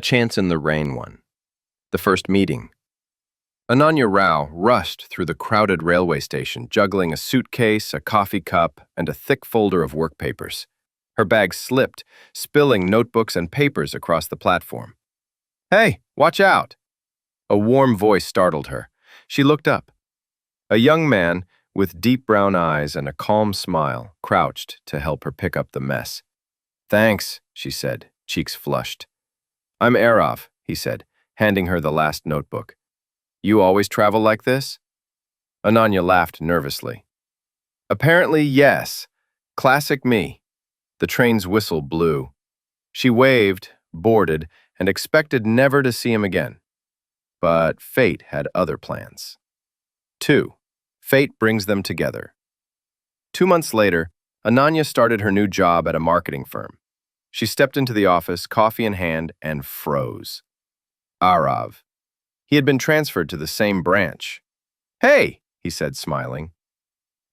chance in the rain one. The first meeting. Ananya Rao rushed through the crowded railway station, juggling a suitcase, a coffee cup, and a thick folder of work papers. Her bag slipped, spilling notebooks and papers across the platform. "Hey, watch out!" A warm voice startled her. She looked up. A young man with deep brown eyes and a calm smile crouched to help her pick up the mess. "Thanks," she said, cheeks flushed. "I'm Aarav," he said, handing her the last notebook. "You always travel like this?" Ananya laughed nervously. "Apparently, yes. Classic me." The train's whistle blew. She waved, boarded, and expected never to see him again. But fate had other plans. 2. Fate brings them together. 2 months later, Ananya started her new job at a marketing firm. She stepped into the office, coffee in hand, and froze. Aarav. He had been transferred to the same branch. "Hey," he said, smiling.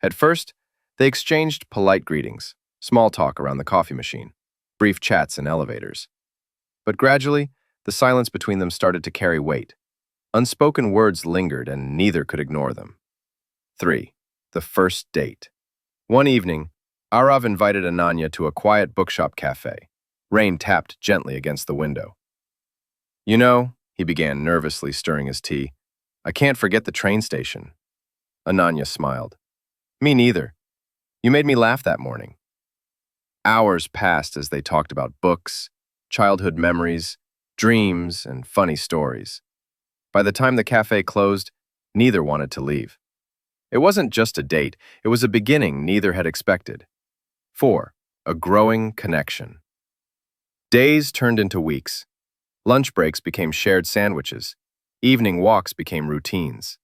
At first, they exchanged polite greetings, small talk around the coffee machine, brief chats in elevators. But gradually, the silence between them started to carry weight. Unspoken words lingered, and neither could ignore them. 3. The first date. One evening, Aarav invited Ananya to a quiet bookshop cafe. Rain tapped gently against the window. "You know," he began, nervously stirring his tea, "I can't forget the train station." Ananya smiled. "Me neither. You made me laugh that morning." Hours passed as they talked about books, childhood memories, dreams, and funny stories. By the time the cafe closed, neither wanted to leave. It wasn't just a date, it was a beginning neither had expected. 4. A growing connection. Days turned into weeks. Lunch breaks became shared sandwiches. Evening walks became routines.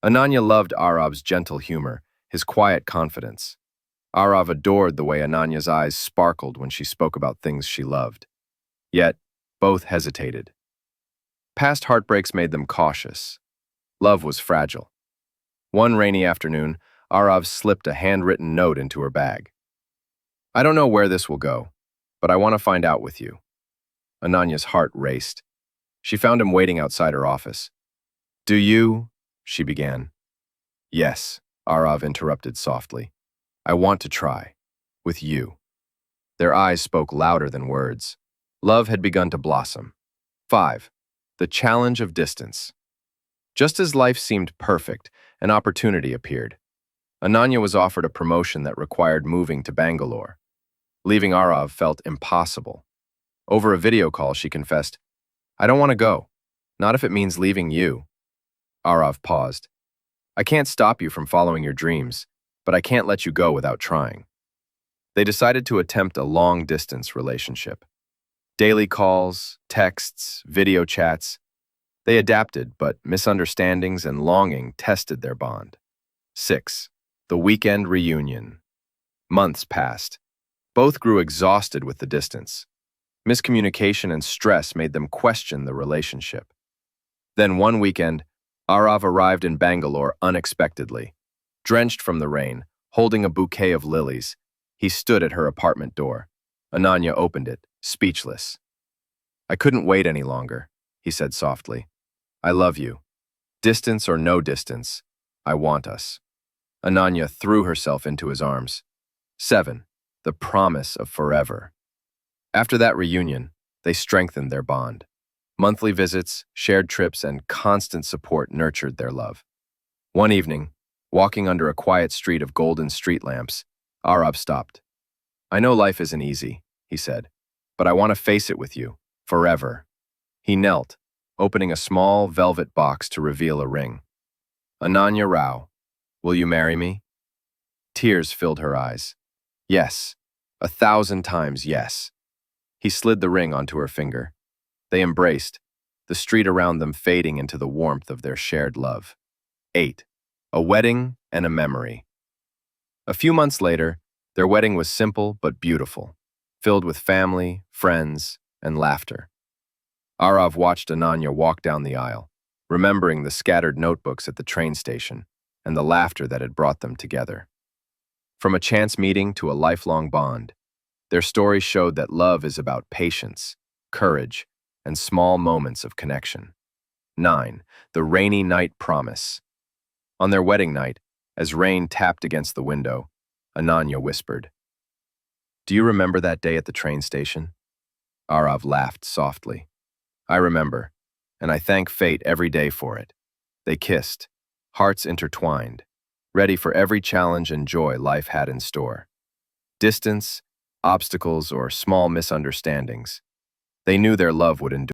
Ananya loved Aarav's gentle humor, his quiet confidence. Aarav adored the way Ananya's eyes sparkled when she spoke about things she loved. Yet, both hesitated. Past heartbreaks made them cautious. Love was fragile. One rainy afternoon, Aarav slipped a handwritten note into her bag. "I don't know where this will go, but I want to find out with you." Ananya's heart raced. She found him waiting outside her office. "Do you?" she began. "Yes," Aarav interrupted softly. "I want to try. With you." Their eyes spoke louder than words. Love had begun to blossom. 5. The challenge of distance. Just as life seemed perfect, an opportunity appeared. Ananya was offered a promotion that required moving to Bangalore. Leaving Aarav felt impossible. Over a video call, she confessed, "I don't want to go. Not if it means leaving you." Aarav paused. "I can't stop you from following your dreams, but I can't let you go without trying." They decided to attempt a long-distance relationship. Daily calls, texts, video chats. They adapted, but misunderstandings and longing tested their bond. 6. The weekend reunion. Months passed. Both grew exhausted with the distance. Miscommunication and stress made them question the relationship. Then one weekend, Aarav arrived in Bangalore unexpectedly. Drenched from the rain, holding a bouquet of lilies, he stood at her apartment door. Ananya opened it, speechless. "I couldn't wait any longer," he said softly. "I love you. Distance or no distance, I want us." Ananya threw herself into his arms. 7. The promise of forever. After that reunion, they strengthened their bond. Monthly visits, shared trips, and constant support nurtured their love. One evening, walking under a quiet street of golden street lamps, Aarav stopped. "I know life isn't easy," he said, "but I want to face it with you, forever." He knelt, opening a small velvet box to reveal a ring. "Ananya Rao, will you marry me?" Tears filled her eyes. "Yes, 1,000 times yes." He slid the ring onto her finger. They embraced, the street around them fading into the warmth of their shared love. 8. A wedding and a memory. A few months later, their wedding was simple but beautiful, filled with family, friends, and laughter. Aarav watched Ananya walk down the aisle, remembering the scattered notebooks at the train station and the laughter that had brought them together. From a chance meeting to a lifelong bond, their story showed that love is about patience, courage, and small moments of connection. 9. The rainy night promise. On their wedding night, as rain tapped against the window, Ananya whispered, "Do you remember that day at the train station?" Aarav laughed softly. "I remember, and I thank fate every day for it." They kissed, hearts intertwined, ready for every challenge and joy life had in store. Distance, obstacles, or small misunderstandings, they knew their love would endure.